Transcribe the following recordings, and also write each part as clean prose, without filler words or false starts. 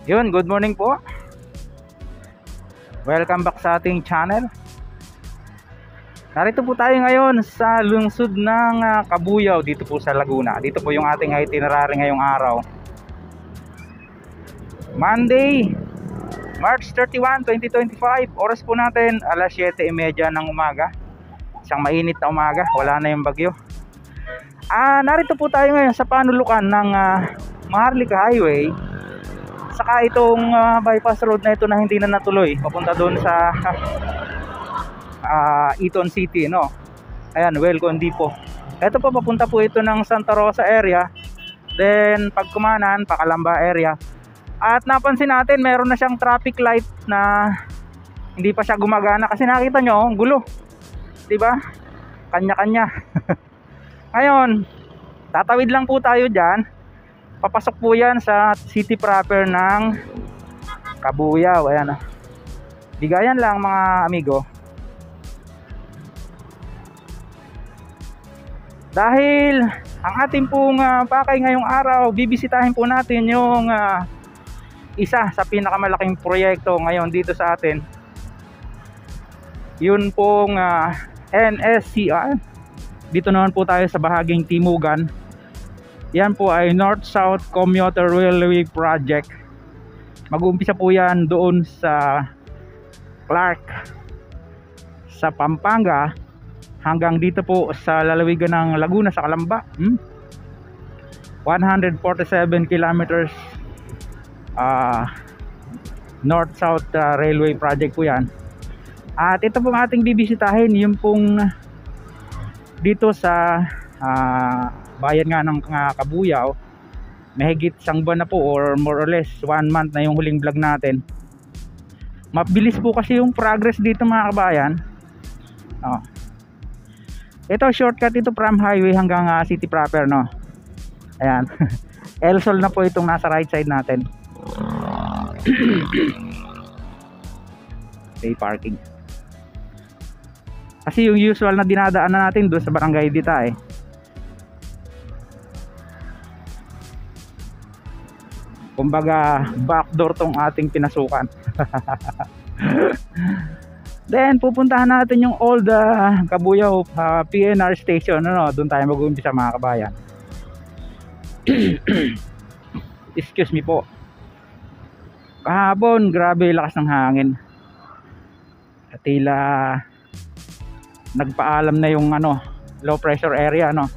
Yun, good morning po. Welcome back sa ating channel. Narito po tayo ngayon sa lungsod ng Cabuyao, dito po sa Laguna. Dito po yung ating itinerary ngayong araw. Monday, March 31, 2025. Oras po natin alas 7:30 ng umaga. Isang mainit na umaga, wala na yung bagyo. Narito po tayo ngayon sa panulukan ng Maharlika Highway. Saka itong bypass road na ito na hindi na natuloy papunta doon sa Eton City, no? Ayan, Welcome Depot. Ito po, papunta po ito ng Santa Rosa area. Then pagkumanan, Pakalamba area. At napansin natin meron na siyang traffic light na hindi pa siya gumagana kasi nakita nyo, ang gulo. 'Di ba? Kanya-kanya. Ngayon, tatawid lang po tayo diyan. Papasok po yan sa city proper ng Cabuyao. Ayan. Bigayan lang mga amigo. Dahil ang ating pong pakay ngayong araw, bibisitahin po natin yung isa sa pinakamalaking proyekto ngayon dito sa atin. Yun pong NSCR. Dito naman po tayo sa bahaging Timugan. Yan po ay North-South Commuter Railway Project. Mag-uumpisa po yan doon sa Clark sa Pampanga hanggang dito po sa lalawigan ng Laguna sa Calamba. 147 kilometers North-South Railway Project po yan. At ito pong ating bibisitahin, yung pong dito sa bayan nga ng Cabuyao. Mahigit isang buwan na po, or more or less 1 month na yung huling vlog natin. Mabilis po kasi yung progress dito mga kabayan. Ito shortcut ito from highway hanggang city proper, no? Ayan. Elsol na po itong nasa right side natin. Okay, parking. Kasi yung usual na dinadaanan natin doon sa Barangay Dita kumbaga backdoor tong ating pinasukan. Then pupuntahan natin yung old Cabuyao PNR station, ano? Doon tayo mag-uumpisa mga kabayan. Excuse me po. Kahapon grabe lakas ng hangin. At tila nagpaalam na yung low pressure area, no?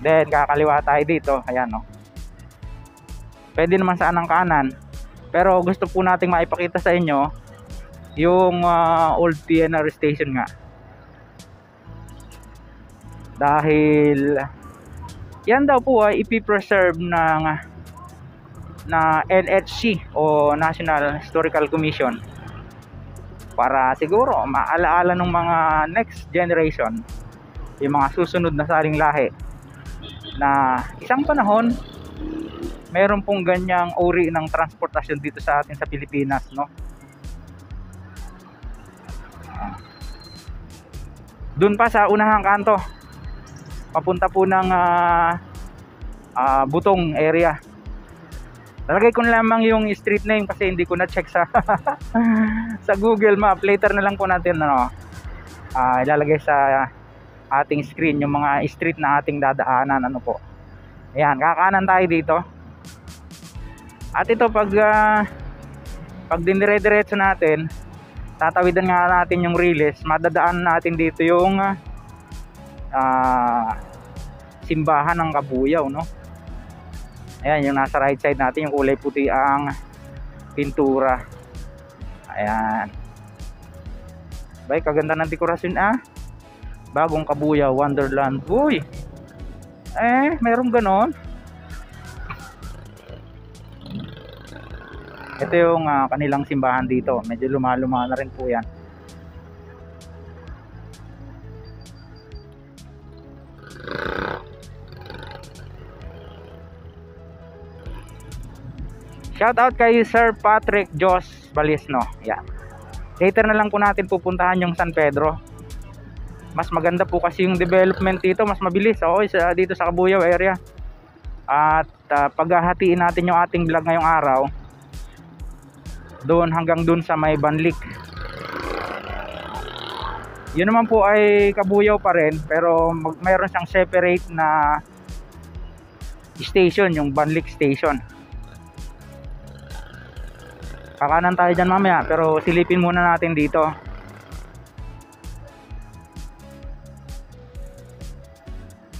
Then kakaliwa tayo dito, ayan, no? Pwede naman saan ng kanan, pero gusto po nating maipakita sa inyo yung old PNR station nga, dahil yan daw po ay ipipreserve na NHC o National Historical Commission para siguro maalaala ng mga next generation, yung mga susunod na saring lahi, na isang panahon meron pong ganyang uri ng transportasyon dito sa atin sa Pilipinas, no? Doon pa sa unahang kanto, papunta po ng Butong area. Lalagay ko na lamang yung street name kasi hindi ko na check sa sa Google Map. Later na lang po natin ilalagay sa ating screen yung mga street na ating dadaanan, po. Ayan, kakanan tayo dito. At ito pag dinire-diretso natin, tatawidan nga natin yung Riles, madadaan natin dito yung simbahan ng Cabuyao, no? Ayan, yung nasa right side natin, yung kulay puti ang pintura. Ayan. Bay, kaganda ng dekorasyon, Bagong Cabuyao Wonderland. Uy! Mayroong ganon. Ito yung kanilang simbahan dito. Medyo luma-luma na rin po yan. Shout out kay Sir Patrick Jos Balisno. Yan. Later na lang po natin pupuntahan yung San Pedro. Mas maganda po kasi yung development dito, mas mabilis. Dito sa Cabuyao area. At paghahatiin natin yung ating vlog ngayong araw, doon hanggang doon sa may Banlik. Yun naman po ay Kabuyaw pa rin, pero mayroon siyang separate na station, yung Banlik station. Kakanan tayo dyan mamaya, pero silipin muna natin dito.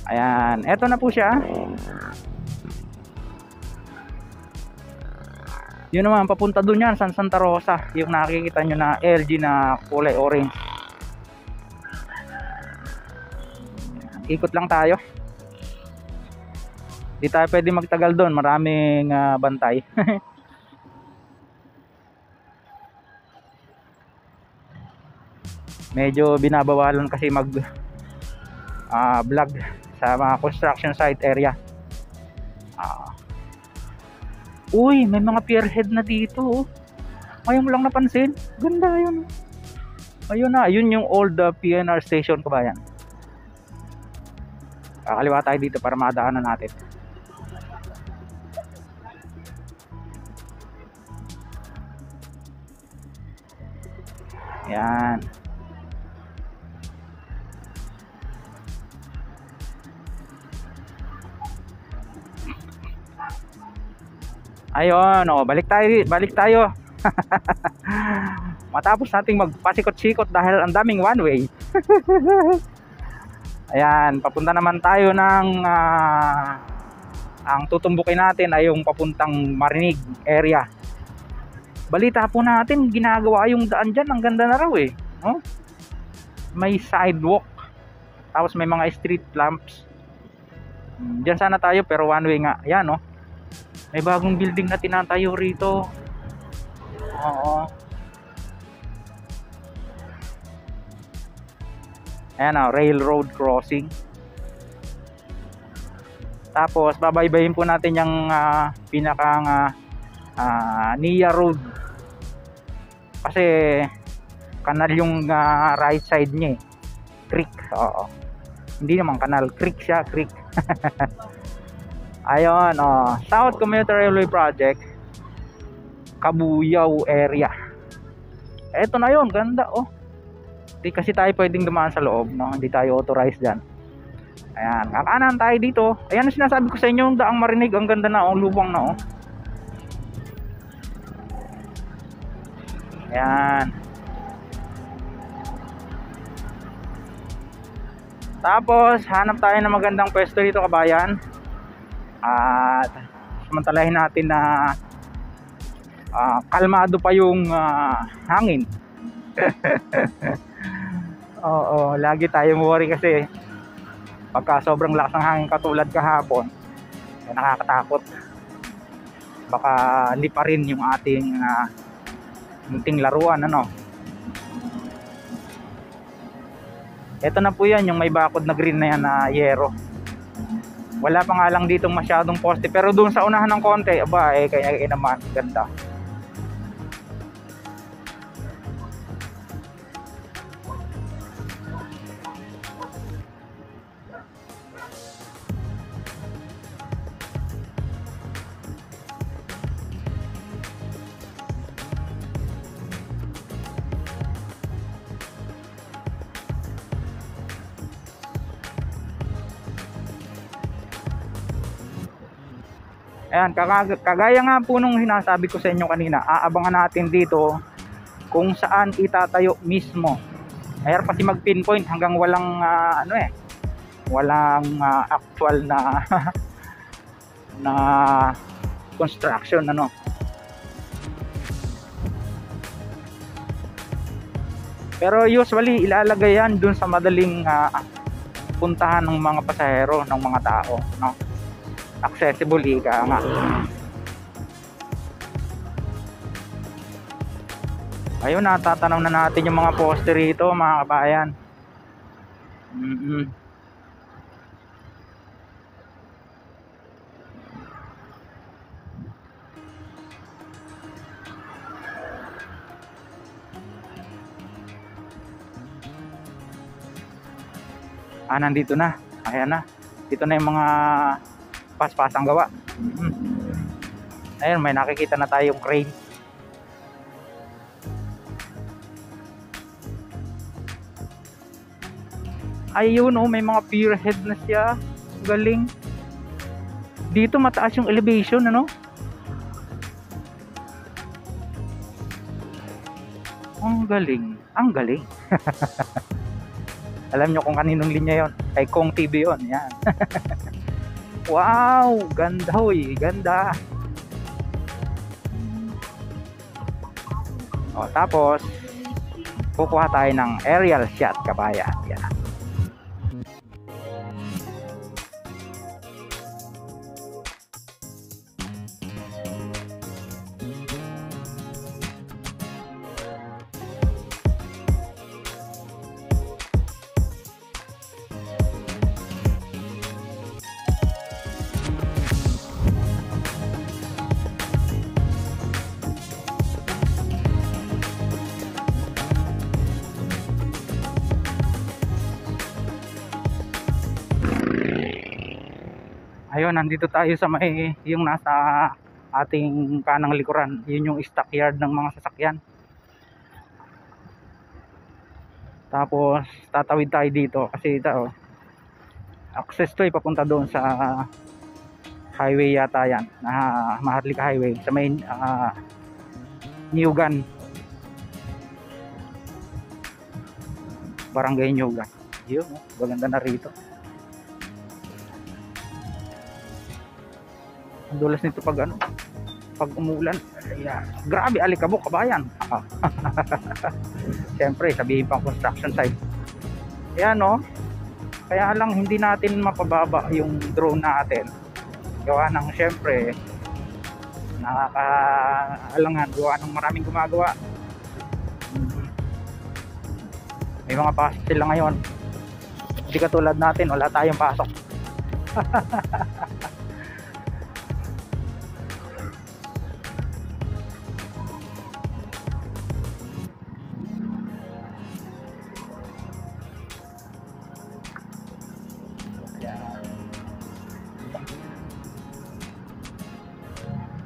Ayan, eto na po siya. Yun naman, papunta dun yan, San Santa Rosa. Yung nakikita nyo na LG na kulay orange. Ikot lang tayo. Di tayo pwede magtagal doon, maraming bantay. Medyo binabawalan kasi mag vlog sa mga construction site area. Uy, may mga pierhead na dito, oh. Ngayon mo lang napansin. Ganda yun. Ayun na, yun yung old PNR station, kabayan. Kakaliwa tayo dito para madaanan natin. Yan. Ayun, oh, balik tayo. Matapos nating magpasikot-sikot dahil ang daming one way. Ayan, papunta naman tayo ng ang tutumbukin natin ay yung papuntang Marinig area. Balita po natin, ginagawa yung daan dyan, ang ganda na raw eh. Oh? May sidewalk, tapos may mga street lamps. Diyan sana tayo pero one way nga. Ayan, oh. May bagong building na tinatayo rito. Oo. Ayan o, railroad crossing. Tapos babaybayin po natin yung pinakang Nia Road. Kasi kanal yung right side niya eh. Creek. Oo. Hindi naman kanal, creek siya, creek. Ayun, oh, South Commuter Railway Project, Kabuyaw area. Eto na yun, ganda, oh. Di kasi tayo pwedeng dumaan sa loob, no? Hindi tayo authorized dyan. Ayan, kakanan tayo dito. Ayan ang sinasabi ko sa inyo, yung daang Marinig, ang ganda na, oh, lubang na, oh. Ayan. Tapos, hanap tayo ng magandang pwesto dito, kabayan. At samantalahin natin na kalmado pa yung hangin. Oo, lagi tayong worry kasi pagka sobrang lakas ng hangin katulad kahapon, nakakatakot. Baka hindi pa rin yung ating munting laruan, ano. Ito na po yan, yung may bakod na green na yan na yero. Wala pa nga lang ditong masyadong poste, pero doon sa unahan ng konti, aba eh, kaya naman ganda. Ayan, kagaya nga po nung sinasabi ko sa inyo kanina, aabangan natin dito kung saan itatayo mismo. Mahirap kasi mag-pinpoint hanggang walang walang actual na na construction, ano. Pero usually ilalagay yan dun sa madaling puntahan ng mga pasahero, ng mga tao, no? Accessible, ika nga. Ayun, natatanaw na natin yung mga poster rito, mga kabayan. Nandito na. Ayan na. Dito na yung mga paspasang gawa. Ayun, may nakikita na tayong crane. Ayun oh, may mga pier head na siya. Galing. Dito mataas yung elevation, ano? Ang galing. Ang galing. Alam nyo kung kaninong linya yon? Kay Kong TV yon. Yan. Wow, ganda hoy, ganda. O, tapos kukuha tayo ng aerial shot, kabayan. Yan. Ayun, nandito tayo sa may yung nasa ating kanang likuran. Yun yung stockyard ng mga sasakyan. Tapos tatawid tayo dito kasi ito access to papunta doon sa highway yata yan, na Maharlika Highway sa may Niugan, Barangay Niugan. Yun, maganda na rito. Ang dulas nito pag pag umulan. Ayan. Grabe, alikabok, kabayan. Siyempre, sabihin pang construction site. Ayan, no? Kaya lang hindi natin mapababa yung drone natin. Gawa ng siyempre nakakaalangan, gawa ng maraming gumagawa. May mga pasok sila ngayon. Hindi katulad natin, wala tayong pasok.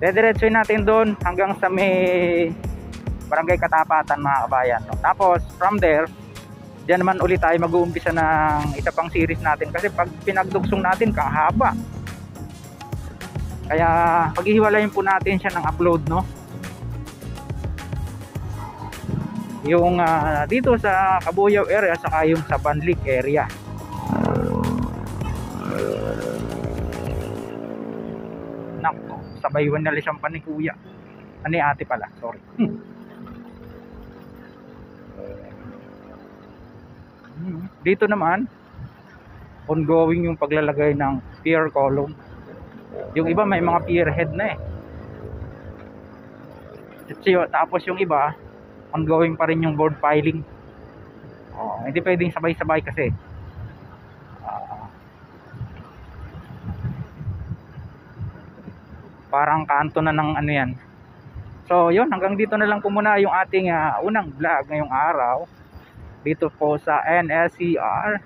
Dediretsuin natin doon hanggang sa may Barangay Katapatan, mga kabayan. Tapos from there, diyan naman ulit tayo mag-uumpisa ng isa pang series natin kasi pag pinagdugsong natin kahaba. Kaya paghihiwalayin po natin siya ng upload, no? Yung dito sa Cabuyao area saka yung sa Banlic area. Nako, sabaywan na lisang pa ni kuya. Ani ate pala, sorry. Dito naman ongoing yung paglalagay ng pier column. Yung iba may mga pier head na eh. Tapos yung iba ongoing pa rin yung board piling. Hindi pwedeng sabay-sabay kasi parang kanto na ng ano yan. So yun, hanggang dito na lang po muna yung ating unang vlog ngayong araw dito po sa NSCR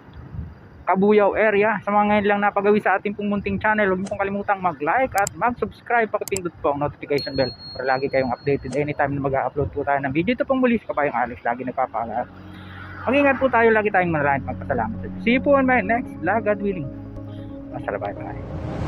Cabuyao area. Sa mga ngayon lang napagawi sa ating pong munting channel, huwag niyo pong kalimutang mag-like at mag-subscribe, pakipindot po ang notification bell para lagi kayong updated anytime na mag-upload po tayo ng video. Ito pong muli sa Kabayang Alex, lagi nagpapaalam. Mag-ingat po tayo, lagi tayong manalangin at magpasalamat. See you po on my next vlog, God willing. Bye bye.